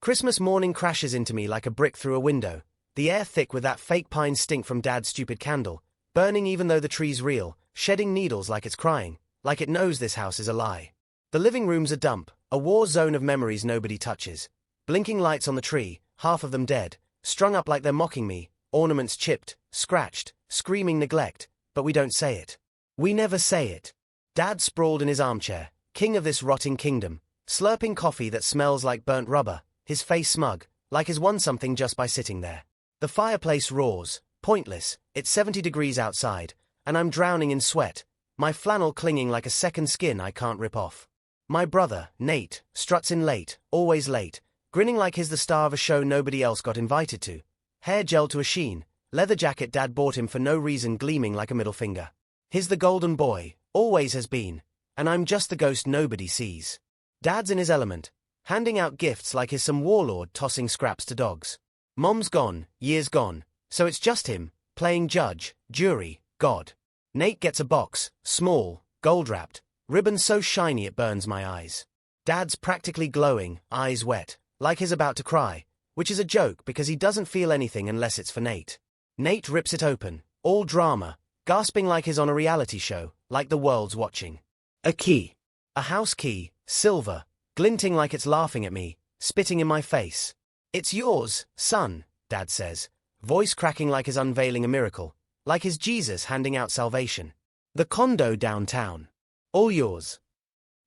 Christmas morning crashes into me like a brick through a window, the air thick with that fake pine stink from Dad's stupid candle, burning even though the tree's real, shedding needles like it's crying, like it knows this house is a lie. The living room's a dump, a war zone of memories nobody touches. Blinking lights on the tree, half of them dead, strung up like they're mocking me, ornaments chipped, scratched, screaming neglect, but we don't say it. We never say it. Dad sprawled in his armchair, king of this rotting kingdom, slurping coffee that smells like burnt rubber, his face smug, like he's won something just by sitting there. The fireplace roars, pointless, it's 70 degrees outside, and I'm drowning in sweat, my flannel clinging like a second skin I can't rip off. My brother, Nate, struts in late, always late, grinning like he's the star of a show nobody else got invited to. Hair gel to a sheen, leather jacket Dad bought him for no reason gleaming like a middle finger. He's the golden boy, always has been, and I'm just the ghost nobody sees. Dad's in his element, handing out gifts like he's some warlord tossing scraps to dogs. Mom's gone, years gone, so it's just him, playing judge, jury, God. Nate gets a box, small, gold-wrapped, ribbon so shiny it burns my eyes. Dad's practically glowing, eyes wet, like he's about to cry, which is a joke because he doesn't feel anything unless it's for Nate. Nate rips it open, all drama, gasping like he's on a reality show, like the world's watching. A key. A house key, silver, glinting like it's laughing at me, spitting in my face. It's yours, son, Dad says, voice cracking like he's unveiling a miracle, like he's Jesus handing out salvation. The condo downtown. All yours.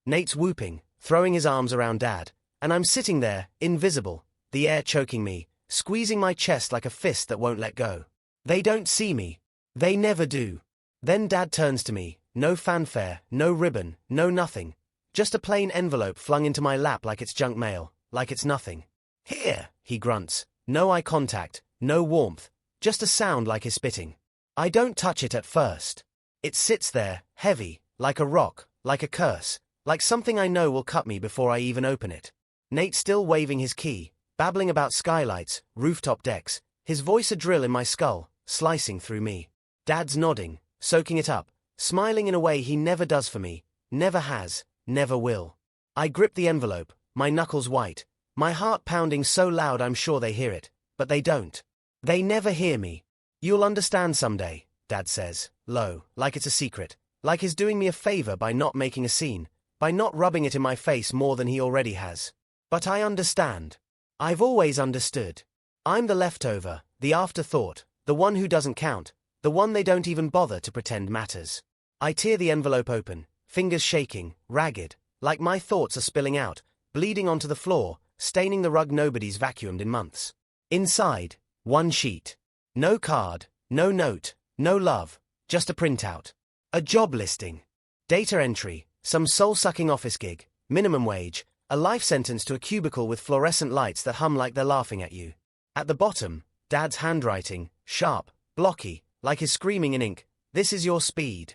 Nate's whooping, throwing his arms around Dad, and I'm sitting there, invisible, the air choking me, squeezing my chest like a fist that won't let go. They don't see me. They never do. Then Dad turns to me, no fanfare, no ribbon, no nothing. Just a plain envelope flung into my lap like it's junk mail, like it's nothing. Here, he grunts, no eye contact, no warmth, just a sound like his spitting. I don't touch it at first. It sits there, heavy, like a rock, like a curse, like something I know will cut me before I even open it. Nate still waving his key, babbling about skylights, rooftop decks, his voice a drill in my skull, slicing through me. Dad's nodding, soaking it up, smiling in a way he never does for me, never has, never will. I grip the envelope, my knuckles white, my heart pounding so loud I'm sure they hear it, but they don't. They never hear me. You'll understand someday, Dad says, low, like it's a secret, like he's doing me a favor by not making a scene, by not rubbing it in my face more than he already has. But I understand. I've always understood. I'm the leftover, the afterthought, the one who doesn't count, the one they don't even bother to pretend matters. I tear the envelope open, fingers shaking, ragged, like my thoughts are spilling out, bleeding onto the floor, staining the rug nobody's vacuumed in months. Inside, one sheet. No card, no note, no love, just a printout. A job listing. Data entry, some soul-sucking office gig, minimum wage, a life sentence to a cubicle with fluorescent lights that hum like they're laughing at you. At the bottom, Dad's handwriting, sharp, blocky, like he's screaming in ink, this is your speed.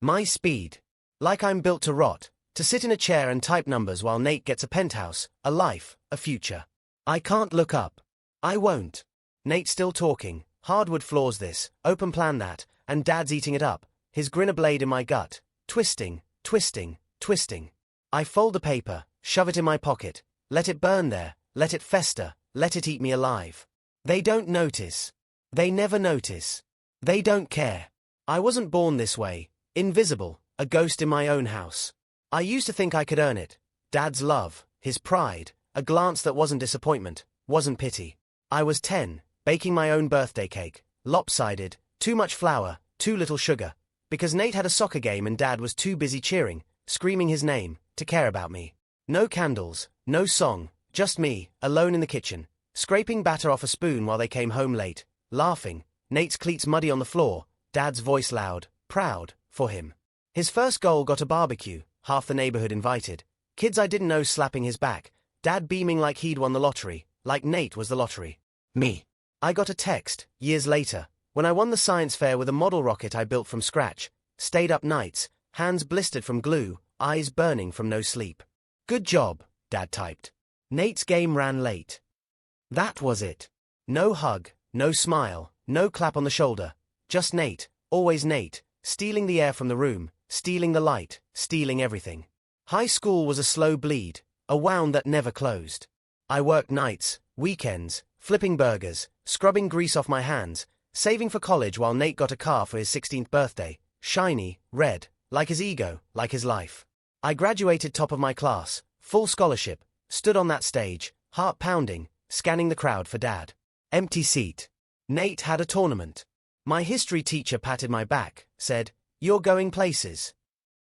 My speed. Like I'm built to rot, to sit in a chair and type numbers while Nate gets a penthouse, a life, a future. I can't look up. I won't. Nate's still talking, hardwood floors this, open plan that, and Dad's eating it up, his grin a blade in my gut, twisting, twisting, twisting. I fold the paper, shove it in my pocket, let it burn there, let it fester, let it eat me alive. They don't notice. They never notice. They don't care. I wasn't born this way, invisible, a ghost in my own house. I used to think I could earn it. Dad's love, his pride, a glance that wasn't disappointment, wasn't pity. I was 10, baking my own birthday cake, lopsided, too much flour, too little sugar, because Nate had a soccer game and Dad was too busy cheering, screaming his name, to care about me. No candles, no song, just me, alone in the kitchen, scraping batter off a spoon while they came home late, laughing, Nate's cleats muddy on the floor, Dad's voice loud, proud, for him. His first goal got a barbecue, half the neighborhood invited, kids I didn't know slapping his back, Dad beaming like he'd won the lottery, like Nate was the lottery. Me. I got a text, years later, when I won the science fair with a model rocket I built from scratch, stayed up nights, hands blistered from glue, eyes burning from no sleep. Good job, Dad typed. Nate's game ran late. That was it. No hug, no smile, no clap on the shoulder, just Nate, always Nate, stealing the air from the room, stealing the light, stealing everything. High school was a slow bleed, a wound that never closed. I worked nights, weekends, flipping burgers, scrubbing grease off my hands, saving for college while Nate got a car for his 16th birthday, shiny, red, like his ego, like his life. I graduated top of my class, full scholarship, stood on that stage, heart pounding, scanning the crowd for Dad. Empty seat. Nate had a tournament. My history teacher patted my back, said, "You're going places.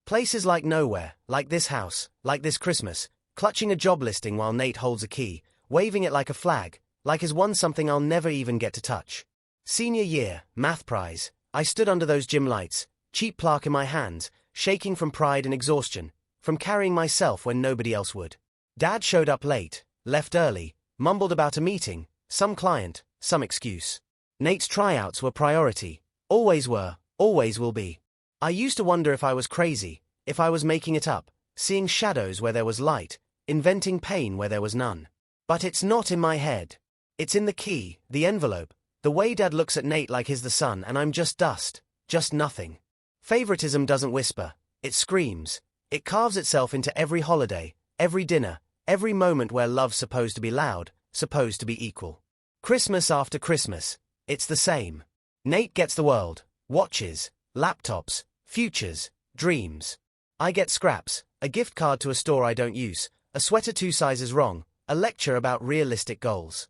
Places like nowhere, like this house, like this Christmas," clutching a job listing while Nate holds a key, waving it like a flag, like he's won something I'll never even get to touch. Senior year, math prize. I stood under those gym lights, cheap plaque in my hands, shaking from pride and exhaustion, from carrying myself when nobody else would. Dad showed up late, left early, mumbled about a meeting, some client, some excuse. Nate's tryouts were priority. Always were, always will be. I used to wonder if I was crazy, if I was making it up, seeing shadows where there was light, inventing pain where there was none. But it's not in my head. It's in the key, the envelope, the way Dad looks at Nate like he's the sun and I'm just dust, just nothing. Favoritism doesn't whisper, it screams. It carves itself into every holiday, every dinner, every moment where love's supposed to be loud, supposed to be equal. Christmas after Christmas, it's the same. Nate gets the world, watches, laptops, futures, dreams. I get scraps, a gift card to a store I don't use, a sweater 2 sizes wrong, a lecture about realistic goals.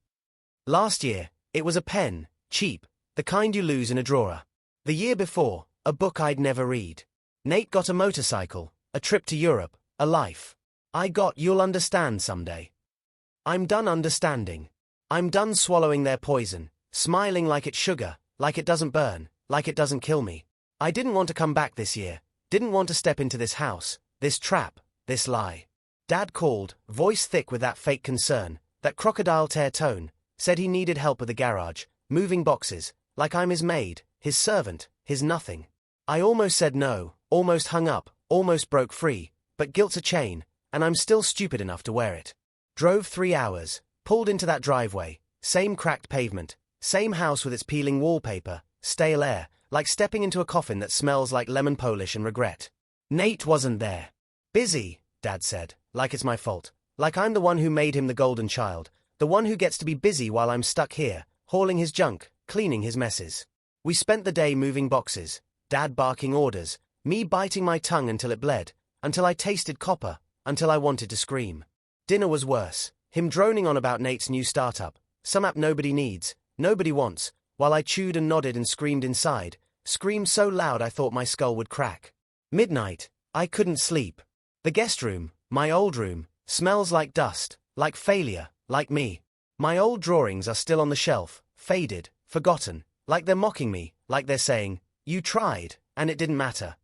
Last year, it was a pen, cheap, the kind you lose in a drawer. The year before, a book I'd never read. Nate got a motorcycle, a trip to Europe, a life. I got "You'll understand someday." I'm done understanding. I'm done swallowing their poison, smiling like it's sugar, like it doesn't burn, like it doesn't kill me. I didn't want to come back this year, didn't want to step into this house, this trap, this lie. Dad called, voice thick with that fake concern, that crocodile tear tone, said he needed help with the garage, moving boxes, like I'm his maid, his servant, his nothing. I almost said no, almost hung up, almost broke free, but guilt's a chain, and I'm still stupid enough to wear it. Drove 3 hours, pulled into that driveway, same cracked pavement, same house with its peeling wallpaper, stale air, like stepping into a coffin that smells like lemon polish and regret. Nate wasn't there. Busy, Dad said, like it's my fault, like I'm the one who made him the golden child, the one who gets to be busy while I'm stuck here, hauling his junk, cleaning his messes. We spent the day moving boxes, Dad barking orders, me biting my tongue until it bled, until I tasted copper, until I wanted to scream. Dinner was worse, him droning on about Nate's new startup, some app nobody needs, nobody wants, while I chewed and nodded and screamed inside, screamed so loud I thought my skull would crack. Midnight, I couldn't sleep. The guest room, my old room, smells like dust, like failure, like me. My old drawings are still on the shelf, faded, forgotten, like they're mocking me, like they're saying, "You tried, and it didn't matter."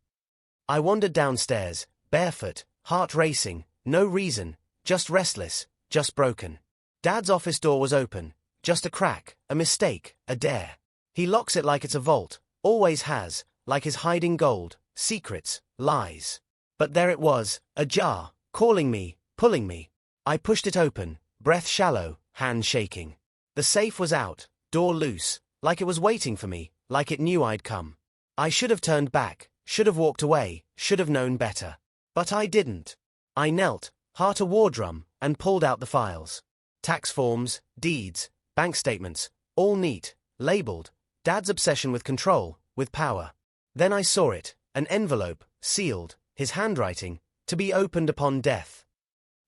I wandered downstairs, barefoot, heart racing, no reason, just restless, just broken. Dad's office door was open, just a crack, a mistake, a dare. He locks it like it's a vault, always has, like he's hiding gold, secrets, lies. But there it was, ajar, calling me, pulling me. I pushed it open, breath shallow, hand shaking. The safe was out, door loose, like it was waiting for me, like it knew I'd come. I should have turned back, should have walked away, should have known better. But I didn't. I knelt, heart a war drum, and pulled out the files. Tax forms, deeds, bank statements, all neat, labeled. Dad's obsession with control, with power. Then I saw it, an envelope, sealed, his handwriting, to be opened upon death.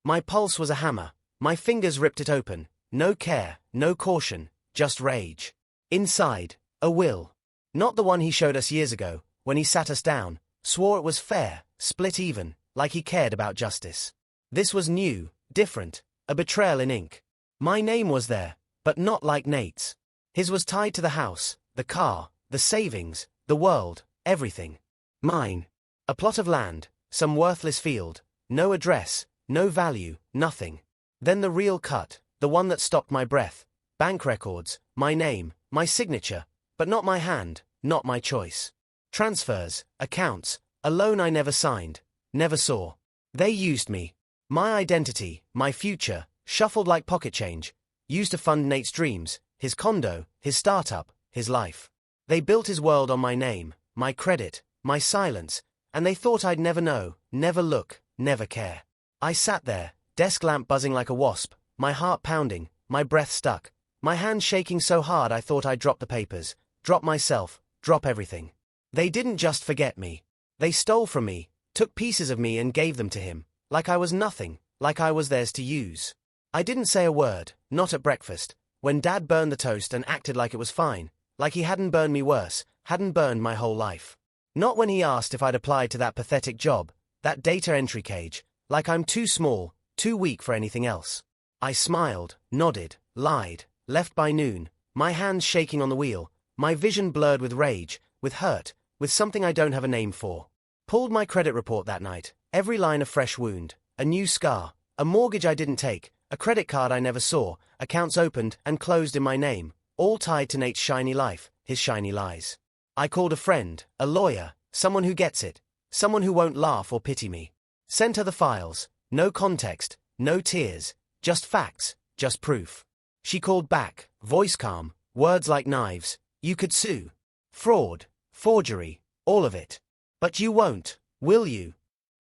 My pulse was a hammer, my fingers ripped it open, no care, no caution, just rage. Inside, a will. Not the one he showed us years ago, when he sat us down, swore it was fair, split even, like he cared about justice. This was new, different, a betrayal in ink. My name was there, but not like Nate's. His was tied to the house, the car, the savings, the world, everything. Mine. A plot of land, some worthless field, no address, no value, nothing. Then the real cut, the one that stopped my breath. Bank records, my name, my signature, but not my hand, not my choice. Transfers, accounts, a loan I never signed, never saw. They used me. My identity, my future, shuffled like pocket change, used to fund Nate's dreams, his condo, his startup, his life. They built his world on my name, my credit, my silence, and they thought I'd never know, never look, never care. I sat there, desk lamp buzzing like a wasp, my heart pounding, my breath stuck, my hands shaking so hard I thought I'd drop the papers, drop myself, drop everything. They didn't just forget me. They stole from me, took pieces of me and gave them to him, like I was nothing, like I was theirs to use. I didn't say a word, not at breakfast, when Dad burned the toast and acted like it was fine, like he hadn't burned me worse, hadn't burned my whole life. Not when he asked if I'd applied to that pathetic job, that data entry cage, like I'm too small, too weak for anything else. I smiled, nodded, lied, left by noon, my hands shaking on the wheel, my vision blurred with rage, with hurt, with something I don't have a name for. Pulled my credit report that night, every line a fresh wound, a new scar, a mortgage I didn't take, a credit card I never saw, accounts opened and closed in my name, all tied to Nate's shiny life, his shiny lies. I called a friend, a lawyer, someone who gets it, someone who won't laugh or pity me. Sent her the files, no context, no tears, just facts, just proof. She called back, voice calm, words like knives. You could sue. Fraud, forgery, all of it. But you won't, will you?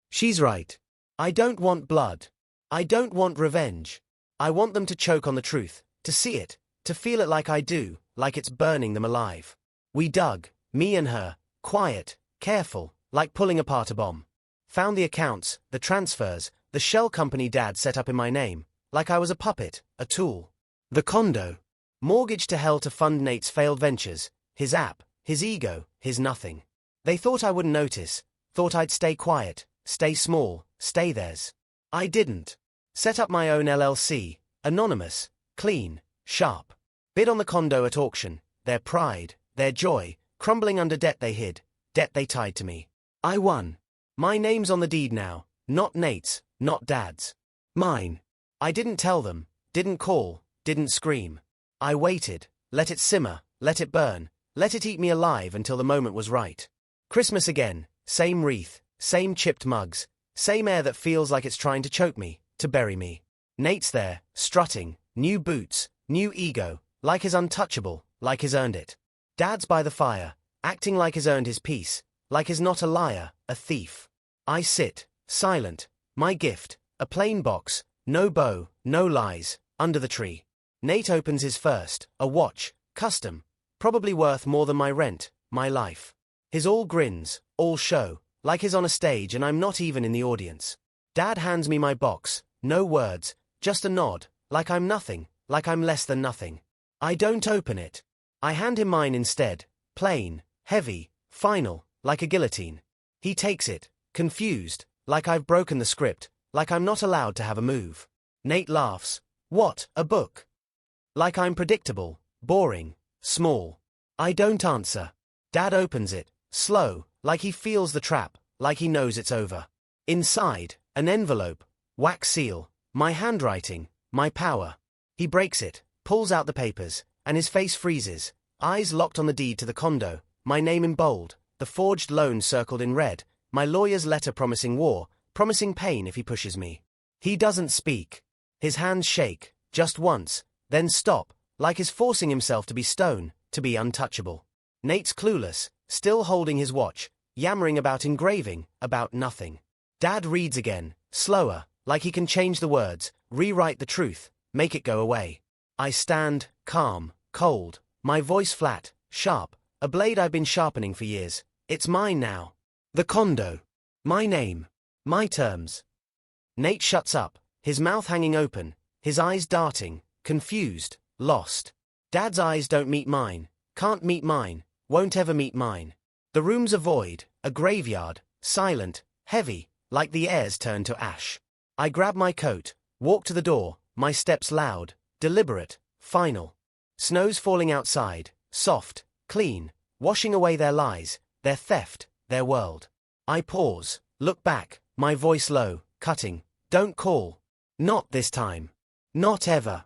She's right. I don't want blood. I don't want revenge. I want them to choke on the truth, to see it, to feel it like I do, like it's burning them alive. We dug, me and her, quiet, careful, like pulling apart a bomb. Found the accounts, the transfers, the shell company Dad set up in my name, like I was a puppet, a tool. The condo. Mortgaged to hell to fund Nate's failed ventures, his app, his ego, his nothing. They thought I wouldn't notice, thought I'd stay quiet, stay small, stay theirs. I didn't. Set up my own LLC, anonymous, clean, sharp. Bid on the condo at auction, their pride, their joy, crumbling under debt they hid, debt they tied to me. I won. My name's on the deed now, not Nate's, not Dad's. Mine. I didn't tell them, didn't call, didn't scream. I waited, let it simmer, let it burn, let it eat me alive until the moment was right. Christmas again, same wreath, same chipped mugs, same air that feels like it's trying to choke me, to bury me. Nate's there, strutting, new boots, new ego, like he's untouchable, like he's earned it. Dad's by the fire, acting like he's earned his peace, like he's not a liar, a thief. I sit, silent, my gift, a plain box, no bow, no lies, under the tree. Nate opens his first, a watch, custom, probably worth more than my rent, my life. His all grins, all show, like he's on a stage and I'm not even in the audience. Dad hands me my box, no words, just a nod, like I'm nothing, like I'm less than nothing. I don't open it. I hand him mine instead, plain, heavy, final, like a guillotine. He takes it, confused, like I've broken the script, like I'm not allowed to have a move. Nate laughs. What, a book? Like I'm predictable, boring, small. I don't answer. Dad opens it, slow, like he feels the trap, like he knows it's over. Inside, an envelope, wax seal, my handwriting, my power. He breaks it, pulls out the papers, and his face freezes, eyes locked on the deed to the condo, my name in bold, the forged loan circled in red, my lawyer's letter promising war, promising pain if he pushes me. He doesn't speak. His hands shake, just once, then stop, like he's forcing himself to be stone, to be untouchable. Nate's clueless, still holding his watch, yammering about engraving, about nothing. Dad reads again, slower, like he can change the words, rewrite the truth, make it go away. I stand, calm, cold, my voice flat, sharp, a blade I've been sharpening for years. It's mine now. The condo. My name. My terms. Nate shuts up, his mouth hanging open, his eyes darting, confused, lost. Dad's eyes don't meet mine, can't meet mine, won't ever meet mine. The room's a void, a graveyard, silent, heavy, like the air's turned to ash. I grab my coat, walk to the door, my steps loud, deliberate, final. Snow's falling outside, soft, clean, washing away their lies, their theft, their world. I pause, look back, my voice low, cutting. Don't call. Not this time. Not ever.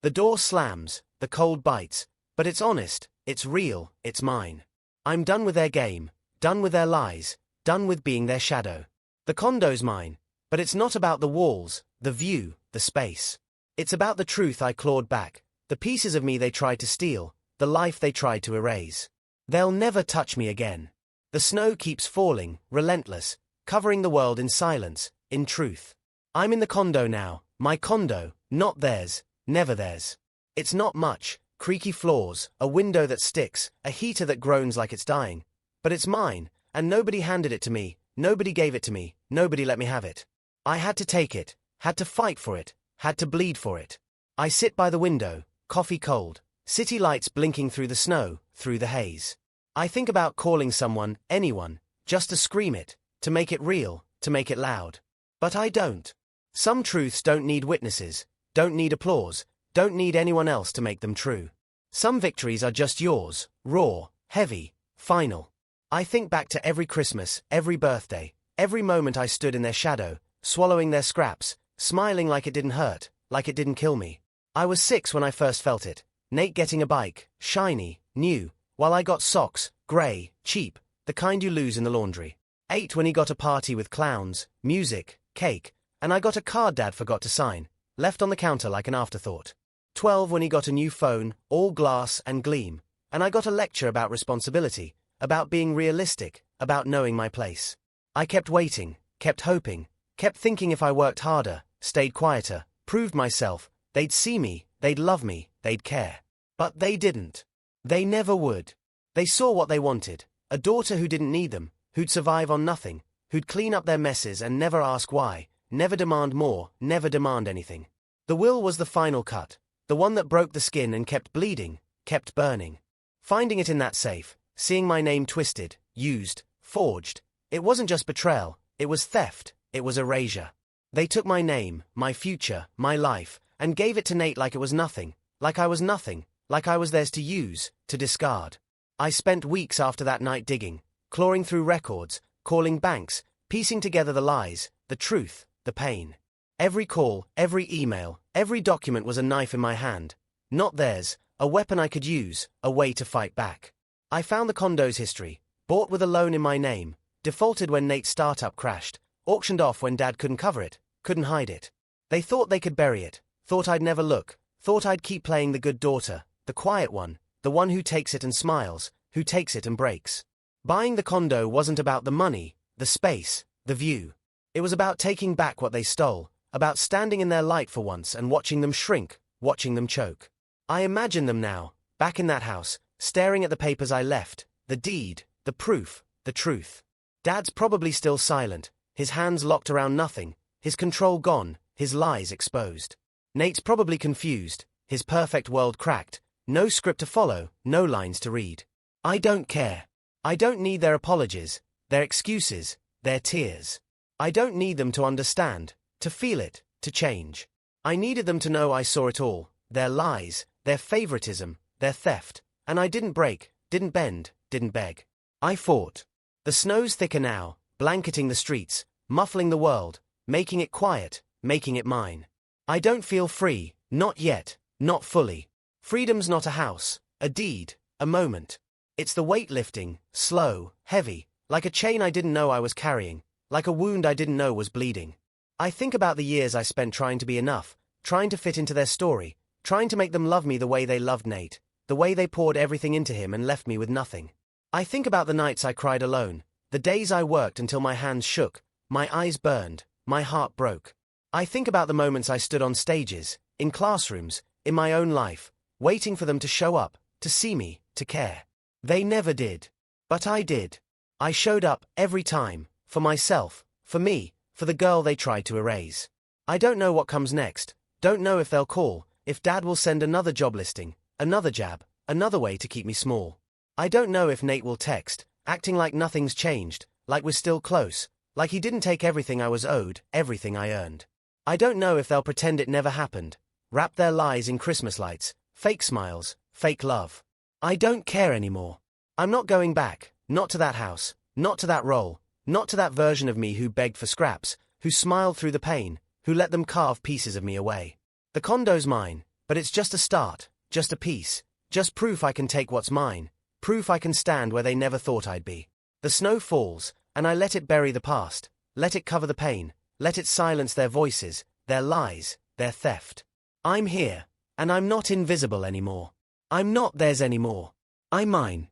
The door slams, the cold bites, but it's honest, it's real, it's mine. I'm done with their game, done with their lies, done with being their shadow. The condo's mine, but it's not about the walls, the view, the space. It's about the truth I clawed back, the pieces of me they tried to steal, the life they tried to erase. They'll never touch me again. The snow keeps falling, relentless, covering the world in silence, in truth. I'm in the condo now, My condo, not theirs, never theirs. It's not much, creaky floors, a window that sticks, a heater that groans like it's dying. But it's mine, and nobody handed it to me, nobody gave it to me, nobody let me have it. I had to take it, had to fight for it, had to bleed for it. I sit by the window, coffee cold, city lights blinking through the snow, through the haze. I think about calling someone, anyone, just to scream it, to make it real, to make it loud. But I don't. Some truths don't need witnesses, don't need applause, don't need anyone else to make them true. Some victories are just yours, raw, heavy, final. I think back to every Christmas, every birthday, every moment I stood in their shadow, swallowing their scraps, smiling like it didn't hurt, like it didn't kill me. I was 6 when I first felt it. Nate getting a bike, shiny, new, while I got socks, grey, cheap, the kind you lose in the laundry. 8 when he got a party with clowns, music, cake, and I got a card Dad forgot to sign, left on the counter like an afterthought. 12 when he got a new phone, all glass and gleam, and I got a lecture about responsibility, about being realistic, about knowing my place. I kept waiting, kept hoping, kept thinking if I worked harder, stayed quieter, proved myself, they'd see me, they'd love me, they'd care. But they didn't. They never would. They saw what they wanted, a daughter who didn't need them, who'd survive on nothing, who'd clean up their messes and never ask why, never demand more, never demand anything. The will was the final cut, the one that broke the skin and kept bleeding, kept burning. Finding it in that safe, seeing my name twisted, used, forged, it wasn't just betrayal, it was theft, it was erasure. They took my name, my future, my life, and gave it to Nate like it was nothing, like I was nothing, like I was theirs to use, to discard. I spent weeks after that night digging, clawing through records, calling banks, piecing together the lies, the truth, the pain. Every call, every email, every document was a knife in my hand. Not theirs, a weapon I could use, a way to fight back. I found the condo's history, bought with a loan in my name, defaulted when Nate's startup crashed, auctioned off when Dad couldn't cover it, couldn't hide it. They thought they could bury it, thought I'd never look, thought I'd keep playing the good daughter, the quiet one, the one who takes it and smiles, who takes it and breaks. Buying the condo wasn't about the money, the space, the view. It was about taking back what they stole, about standing in their light for once and watching them shrink, watching them choke. I imagine them now, back in that house, staring at the papers I left, the deed, the proof, the truth. Dad's probably still silent, his hands locked around nothing, his control gone, his lies exposed. Nate's probably confused, his perfect world cracked, no script to follow, no lines to read. I don't care. I don't need their apologies, their excuses, their tears. I don't need them to understand, to feel it, to change. I needed them to know I saw it all, their lies, their favoritism, their theft, and I didn't break, didn't bend, didn't beg. I fought. The snow's thicker now, blanketing the streets, muffling the world, making it quiet, making it mine. I don't feel free, not yet, not fully. Freedom's not a house, a deed, a moment. It's the weight lifting, slow, heavy, like a chain I didn't know I was carrying, like a wound I didn't know was bleeding. I think about the years I spent trying to be enough, trying to fit into their story, trying to make them love me the way they loved Nate, the way they poured everything into him and left me with nothing. I think about the nights I cried alone, the days I worked until my hands shook, my eyes burned, my heart broke. I think about the moments I stood on stages, in classrooms, in my own life, waiting for them to show up, to see me, to care. They never did. But I did. I showed up, every time, for myself, for me, for the girl they tried to erase. I don't know what comes next, don't know if they'll call, if Dad will send another job listing, another jab, another way to keep me small. I don't know if Nate will text, acting like nothing's changed, like we're still close, like he didn't take everything I was owed, everything I earned. I don't know if they'll pretend it never happened, wrap their lies in Christmas lights, fake smiles, fake love. I don't care anymore. I'm not going back, not to that house, not to that role, not to that version of me who begged for scraps, who smiled through the pain, who let them carve pieces of me away. The condo's mine, but it's just a start, just a piece, just proof I can take what's mine, proof I can stand where they never thought I'd be. The snow falls, and I let it bury the past, let it cover the pain, let it silence their voices, their lies, their theft. I'm here, and I'm not invisible anymore. I'm not theirs anymore. I'm mine.